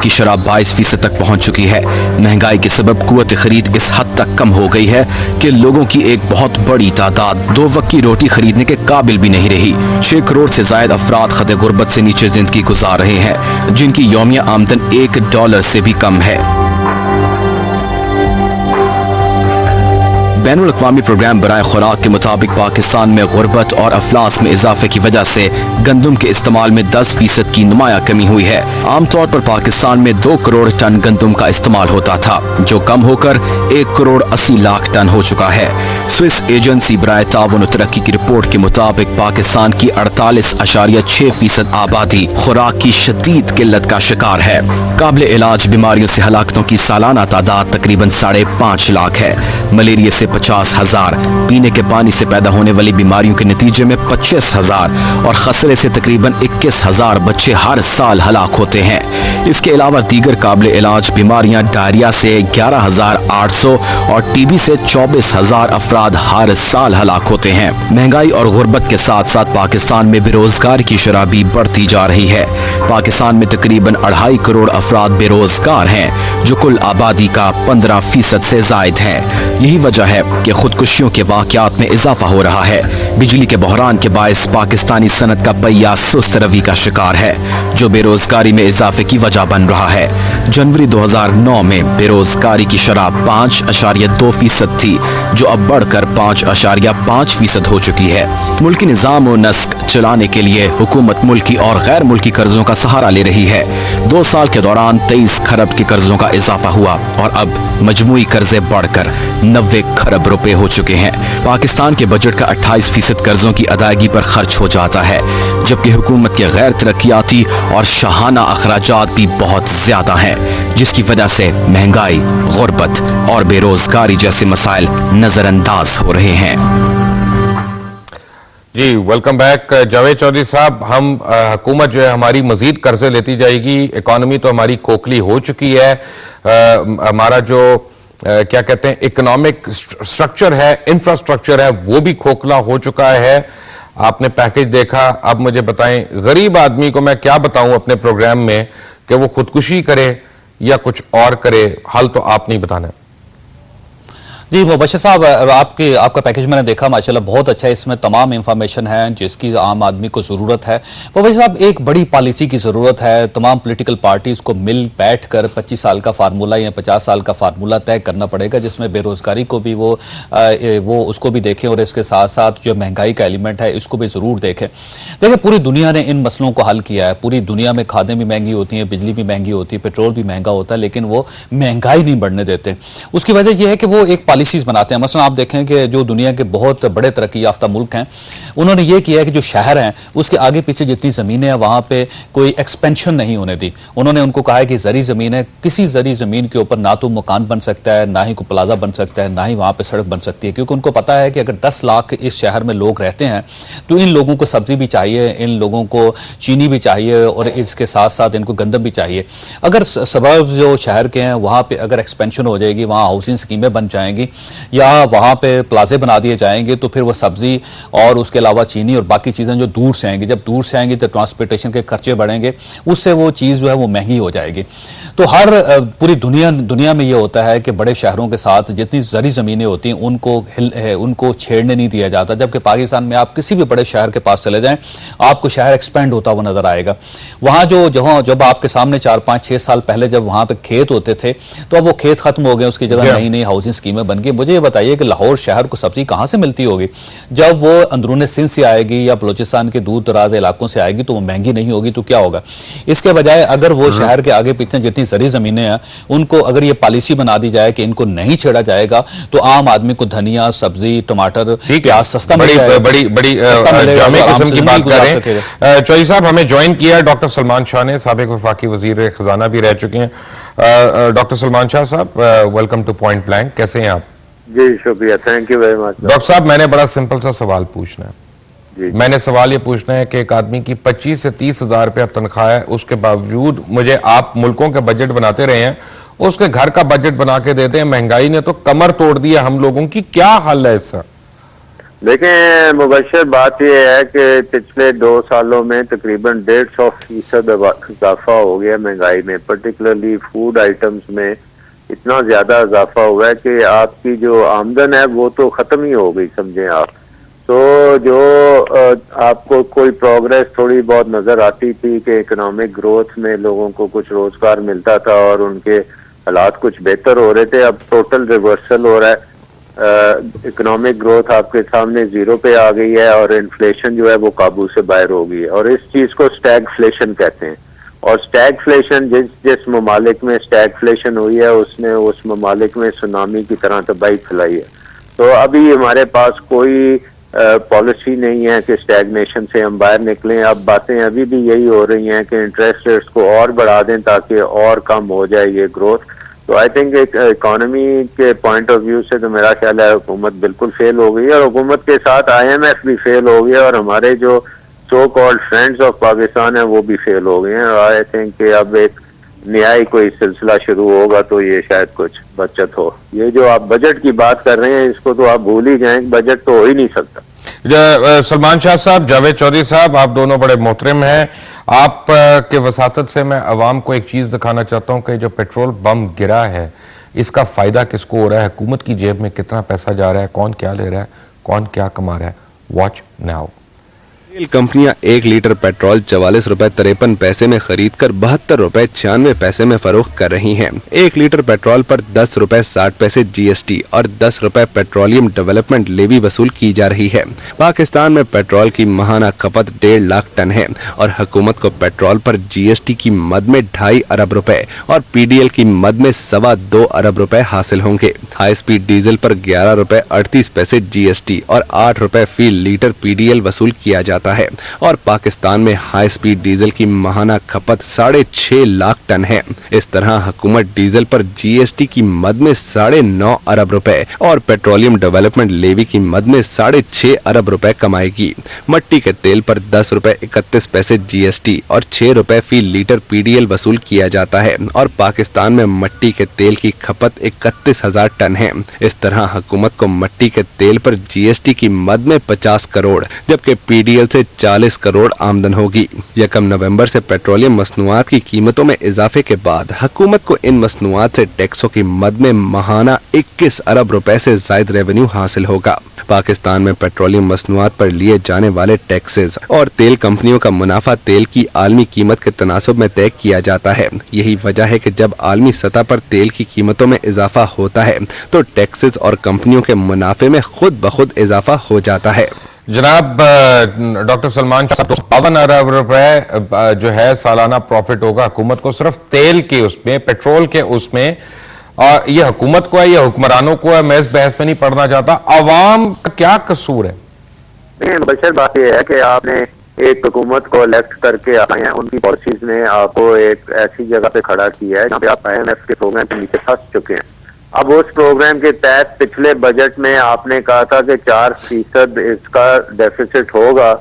की शराब 22% तक पहुंच चुकी है। महंगाई के सबब कुव्वत खरीद इस हद तक कम हो गई है कि लोगों की एक बहुत बड़ी तादाद 2 वक्त की रोटी खरीदने के काबिल भी नहीं रही। 6 करोड़ से ज्यादा अफराद खते गुर्बत से नीचे जिंदगी गुजार रहे हैं, जिनकी यौमिया आमदन $1 से भी कम है। बैनुल अक़वामी प्रोग्राम बराए खुराक के मुताबिक पाकिस्तान में गुर्बत और अफलास में इजाफे की वजह से गंदम के इस्तेमाल में 10% की नुमाया कमी हुई है। आमतौर पर पाकिस्तान में 2 करोड़ टन गंदम का इस्तेमाल होता था, जो कम होकर 1 करोड़ 80 लाख टन हो चुका है। स्विस एजेंसी बराए ताउन और तरक्की की रिपोर्ट के मुताबिक पाकिस्तान की 48.6% आबादी खुराक की शदीद किल्लत का शिकार है। काबिल इलाज बीमारियों से हलाकतों की सालाना तादाद तकरीबन 5.5 लाख है। मलेरिया से 50,000, पीने के पानी से पैदा होने वाली बीमारियों के नतीजे में 25,000 और खसरे से तकरीबन 21,000 बच्चे हर साल हलाक होते हैं। इसके अलावा दीगर काबिल इलाज बीमारियां डायरिया से 11,800 और टीबी से 24,000 अफराद हर साल हलाक होते हैं। महंगाई और गुर्बत के साथ साथ पाकिस्तान में बेरोजगारी की शरह भी बढ़ती जा रही है। पाकिस्तान में तकरीबन 2.5 करोड़ अफराद बेरोजगार हैं, जो कुल आबादी का 15% से जायद है। यही वजह है कि खुदकुशियों के वाकयात में इजाफा हो रहा है। बिजली के बहरान के बायस पाकिस्तानी सनत का पहिया सुस्त रवि का शिकार है, जो बेरोजगारी में इजाफे की वजह बन रहा है। जनवरी 2009 में बेरोजगारी की शरह 5.2% थी, जो अब बढ़कर 5.5% हो चुकी है। मुल्की निजाम और नस्क चलाने के लिए हुकूमत मुल्की और गैर मुल्की कर्जों का सहारा ले रही है। 2 साल के दौरान 23 खरब के कर्जों का इजाफा हुआ और अब मजमूई कर्जे बढ़कर 90 खरब रुपए हो चुके हैं। पाकिस्तान के बजट का 28% कर्जों की अदायगी पर खर्च हो जाता है, जबकि हुकूमत के गैर तरक्याती और शाहाना अखराजात भी बहुत ज्यादा हैं, जिसकी वजह से महंगाई, गुर्बत और बेरोजगारी जैसे मसाइल नजरअंदाज हो रहे हैं। जी वेलकम बैक जावेद चौधरी साहब। हम हुकूमत जो है हमारी मजीद कर्जे लेती जाएगी, इकॉनमी तो हमारी खोखली हो चुकी है। हमारा जो क्या कहते हैं इकोनॉमिक स्ट्रक्चर है, इंफ्रास्ट्रक्चर है, वो भी खोखला हो चुका है। आपने पैकेज देखा, अब मुझे बताएं गरीब आदमी को मैं क्या बताऊं अपने प्रोग्राम में कि वो खुदकुशी करे या कुछ और करे, हल तो आप नहीं बताना। जी मुबशर साहब, आपका पैकेज मैंने देखा, माशाल्लाह बहुत अच्छा है। इसमें तमाम इंफॉर्मेशन है जिसकी आम आदमी को ज़रूरत है। मुबशर साहब, एक बड़ी पॉलिसी की ज़रूरत है। तमाम पॉलिटिकल पार्टीज़ को मिल बैठ कर 25 साल का फार्मूला या 50 साल का फार्मूला तय करना पड़ेगा, जिसमें बेरोज़गारी को भी वो उसको भी देखें और इसके साथ साथ जो महंगाई का एलिमेंट है इसको भी ज़रूर देखें। देखिए, पूरी दुनिया ने इन मसलों को हल किया है। पूरी दुनिया में खादें भी महंगी होती हैं, बिजली भी महंगी होती है, पेट्रोल भी महंगा होता है, लेकिन वो महंगाई नहीं बढ़ने देते। उसकी वजह यह है कि वो एक पॉलिसीज बनाते हैं। मसलन आप देखें कि जो दुनिया के बहुत बड़े तरक्की याफ्ता मुल्क हैं, उन्होंने ये किया है कि जो शहर हैं उसके आगे पीछे जितनी ज़मीनें हैं वहाँ पे कोई एक्सपेंशन नहीं होने दी। उन्होंने उनको कहा है कि ज़री ज़मीन है, किसी ज़री ज़मीन के ऊपर ना तो मकान बन सकता है, ना ही कोई प्लाजा बन सकता है, ना ही वहाँ पे सड़क बन सकती है, क्योंकि उनको पता है कि अगर 10 लाख इस शहर में लोग रहते हैं तो इन लोगों को सब्जी भी चाहिए, इन लोगों को चीनी भी चाहिए और इसके साथ साथ इनको गंदम भी चाहिए। अगर सबब जो शहर के हैं वहाँ पर अगर एक्सपेंशन हो जाएगी, वहाँ हाउसिंग स्कीमें बन जाएंगी या वहाँ पे प्लाजे बना दिए जाएंगे, तो फिर वो सब्जी और उसके अलावा चीनी और बाकी चीज़ें जो दूर से आएंगी, जब दूर से आएंगी तो ट्रांसपोर्टेशन के खर्चे बढ़ेंगे, उससे वो चीज़ जो है वो महंगी हो जाएगी। तो हर पूरी दुनिया में ये होता है कि बड़े शहरों के साथ जितनी ज़री ज़मीनें होती हैं उनको छेड़ने नहीं दिया जाता, जबकि पाकिस्तान में आप किसी भी बड़े शहर के पास चले जाएँ, आपको शहर एक्सपेंड होता हुआ नजर आएगा। वहाँ जब आपके सामने 4-5-6 साल पहले जब वहाँ पे खेत होते थे, तो अब वो खेत खत्म हो गए, उसकी जगह नई नई हाउसिंग स्कीमें बन गई। मुझे ये बताइए कि लाहौर शहर को सब्जी कहाँ से मिलती होगी? जब वो अंदरूनी सिंध से आएगी या बलूचिस्तान के दूर दराज इलाकों से आएगी तो वो महंगी नहीं होगी, तो क्या होगा? इसके बजाय अगर वो शहर के आगे पीछे जितनी सारी जमीनें हैं उनको अगर ये पॉलिसी बना दी जाए कि इनको नहीं छेड़ा जाएगा, तो आम आदमी को धनिया, सब्जी, टमाटर, प्याज सस्ता बड़ी किस्म की बात करें। चौधरी साहब, हमें ज्वाइन किया डॉक्टर सलमान शाह ने, साबिक वफाकी वजीर खजाना भी रह चुके हैं। डॉक्टर सलमान शाह साहब, वेलकम टू पॉइंट ब्लैंक। कैसे हैं आप? जी शुक्रिया, thank you very much. Doctor साहब, मैंने बड़ा सिंपल सा सवाल पूछना है। मैंने सवाल ये पूछना है कि एक आदमी की 25 से 30 हजार रुपया तनख्वाह है, उसके बावजूद मुझे आप मुल्कों के बजट बनाते रहे हैं, उसके घर का बजट बना के देते हैं। महंगाई ने तो कमर तोड़ दी है हम लोगों की, क्या हल है इसका? देखें मुबशर, बात यह है कि पिछले 2 सालों में तकरीबन 150% इजाफा हो गया महंगाई में, पर्टिकुलरली फूड आइटम्स में इतना ज्यादा इजाफा हुआ है कि आपकी जो आमदन है वो तो खत्म ही हो गई, समझें आप। तो जो आपको कोई प्रोग्रेस थोड़ी बहुत नजर आती थी कि इकोनॉमिक ग्रोथ में लोगों को कुछ रोजगार मिलता था और उनके हालात कुछ बेहतर हो रहे थे, अब टोटल रिवर्सल हो रहा है। इकोनॉमिक ग्रोथ आपके सामने 0 पे आ गई है और इन्फ्लेशन जो है वो काबू से बाहर हो गई है, और इस चीज को स्टैगफ्लेशन कहते हैं। और स्टैगफ्लेशन जिस ममालिक में स्टैगफ्लेशन हुई है उसने उस ममालिक में सुनामी की तरह तबाही फैलाई है। तो अभी हमारे पास कोई पॉलिसी नहीं है कि स्टैग्नेशन से हम बाहर निकलें। अब बातें अभी भी यही हो रही हैं कि इंटरेस्ट रेट्स को और बढ़ा दें ताकि और कम हो जाए ये ग्रोथ। तो आई थिंक एक इकोनॉमी के पॉइंट ऑफ व्यू से तो मेरा ख्याल है हुकूमत बिल्कुल फेल हो गई है, और हुकूमत के साथ IMF भी फेल हो गई है, और हमारे जो so called friends of Pakistan है वो भी फेल हो गए हैं। और आई थिंक कि अब एक नया ही कोई सिलसिला शुरू होगा तो ये शायद कुछ बचत हो। ये जो आप बजट की बात कर रहे हैं इसको तो आप भूल ही जाएं, बजट तो हो ही नहीं सकता। सलमान शाह साहब, जावेद चौधरी साहब, आप दोनों बड़े मोहतरम हैं। आप के वसातत से मैं अवाम को एक चीज दिखाना चाहता हूं कि जो पेट्रोल बम गिरा है इसका फायदा किसको हो रहा है, हुकूमत की जेब में कितना पैसा जा रहा है, कौन क्या ले रहा है, कौन क्या कमा रहा है। Watch now. तेल कंपनियां 1 लीटर पेट्रोल 44 रुपए 53 पैसे में खरीद कर 72 रुपए 96 पैसे में फरोख्त कर रही हैं। 1 लीटर पेट्रोल पर 10 रुपए 60 पैसे GST और 10 रुपए पेट्रोलियम डेवलपमेंट लेवी वसूल की जा रही है। पाकिस्तान में पेट्रोल की माहाना खपत 1.5 लाख टन है और हुकूमत को पेट्रोल पर GST की मद में 2.5 अरब रुपए और PDL की मद में 2.25 अरब रुपए हासिल होंगे। हाई स्पीड डीजल पर 11 रुपए 38 पैसे GST और 8 रुपए फी लीटर PDL वसूल किया जाता है और पाकिस्तान में हाई स्पीड डीजल की माहाना खपत 6.5 लाख टन है। इस तरह हुकूमत डीजल पर GST की मद में 9.5 अरब रुपए और पेट्रोलियम डेवलपमेंट लेवी की मद में 6.5 अरब रुपए कमाएगी। मट्टी के तेल पर 10 रुपए 31 पैसे GST और 6 रुपए फी लीटर PDL वसूल किया जाता है और पाकिस्तान में मट्टी के तेल की खपत 31,000 टन है। इस तरह हुकूमत को मट्टी के तेल पर GST की मद में 50 करोड़ जबकि PDL से 40 करोड़ आमदन होगी। 1 नवंबर से पेट्रोलियम मसनूआत की कीमतों में इजाफे के बाद हुकूमत को इन मसनूआत से टैक्सों की मद में माहाना 21 अरब रुपए से जायद रेवेन्यू हासिल होगा। पाकिस्तान में पेट्रोलियम मसनूआत पर लिए जाने वाले टैक्सेस और तेल कंपनियों का मुनाफा तेल की आलमी कीमत के तनासुब में तय किया जाता है। यही वजह है कि जब आलमी सतह पर तेल की कीमतों में इजाफा होता है तो टैक्सेस और कंपनियों के मुनाफे में खुद ब खुद इजाफा हो जाता है। जनाब डॉक्टर सलमान शाह, 52 अरब रुपए जो है सालाना प्रॉफिट होगा हुकूमत को सिर्फ तेल के उसमें, पेट्रोल के उसमें, और ये हुकूमत को है, ये हुक्मरानों को है। मैं इस बहस में नहीं पढ़ना चाहता। अवाम का क्या कसूर है? मुबशर, बात यह है कि आपने एक हुकूमत को इलेक्ट करके आए हैं, उनकी पॉलिसीज ने आपको एक ऐसी जगह पे खड़ा किया है जहाँ पे आप IMF के प्रोग्राम के नीचे फंस चुके हैं। अब उस प्रोग्राम के तहत पिछले बजट में आपने कहा था कि 4% इसका डेफिसिट होगा,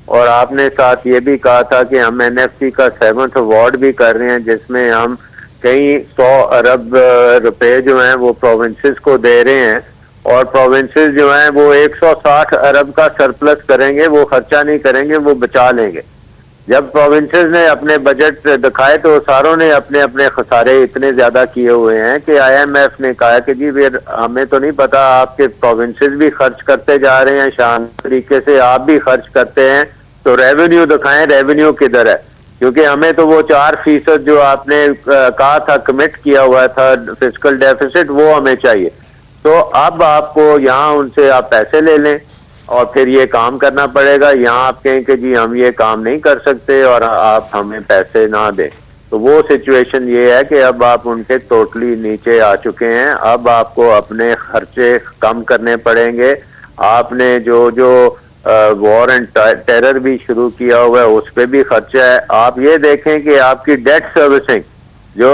और आपने साथ ये भी कहा था कि हम NFC का 7th अवार्ड भी कर रहे हैं जिसमें हम कई 100 अरब रुपए जो हैं वो प्रोविंसेस को दे रहे हैं, और प्रोविंसेस जो हैं वो 160 अरब का सरप्लस करेंगे, वो खर्चा नहीं करेंगे, वो बचा लेंगे। जब प्रोविंसेस ने अपने बजट दिखाए तो सारों ने अपने अपने खसारे इतने ज्यादा किए हुए हैं कि IMF ने कहा कि जी फिर हमें तो नहीं पता, आपके प्रोविंसेस भी खर्च करते जा रहे हैं, शान तरीके से आप भी खर्च करते हैं, तो रेवेन्यू दिखाएं, रेवेन्यू किधर है? क्योंकि हमें तो वो 4% जो आपने कहा था, कमिट किया हुआ था फिस्कल डेफिसिट, वो हमें चाहिए। तो अब आपको यहाँ उनसे आप पैसे ले लें और फिर ये काम करना पड़ेगा। यहाँ आप कहें कि जी हम ये काम नहीं कर सकते और आप हमें पैसे ना दें, तो वो सिचुएशन ये है कि अब आप उनके टोटली नीचे आ चुके हैं। अब आपको अपने खर्चे कम करने पड़ेंगे। आपने जो वॉर एंड टेरर भी शुरू किया हुआ है उस पर भी खर्चा है। आप ये देखें कि आपकी डेट सर्विसिंग जो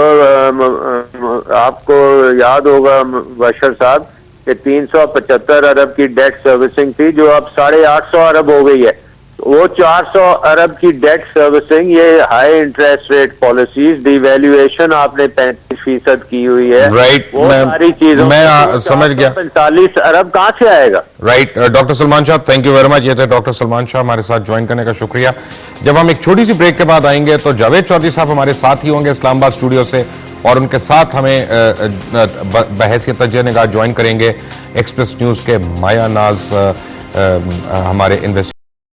आपको याद होगा बशर साहब कि 375 अरब की डेट सर्विसिंग थी जो अब 850 अरब हो गई है। वो 400 अरब की डेट सर्विसिंग, ये high interest rate policies, devaluation आपने 35% की हुई है, राइट, वो सारी चीजों मैं समझ गया। 45 अरब कहाँ से आएगा? Right, doctor Salman Shah, thank you very much. ये थे डॉक्टर सलमान शाह, हमारे साथ ज्वाइन करने का शुक्रिया। जब हम एक छोटी सी ब्रेक के बाद आएंगे तो जावेद चौधरी साहब हमारे साथ ही होंगे इस्लामाबाद स्टूडियो से, और उनके साथ हमें बहैसियत तज्ज़िया निगाह ज्वाइन करेंगे एक्सप्रेस न्यूज के माया नाज हमारे इन्वेस्टर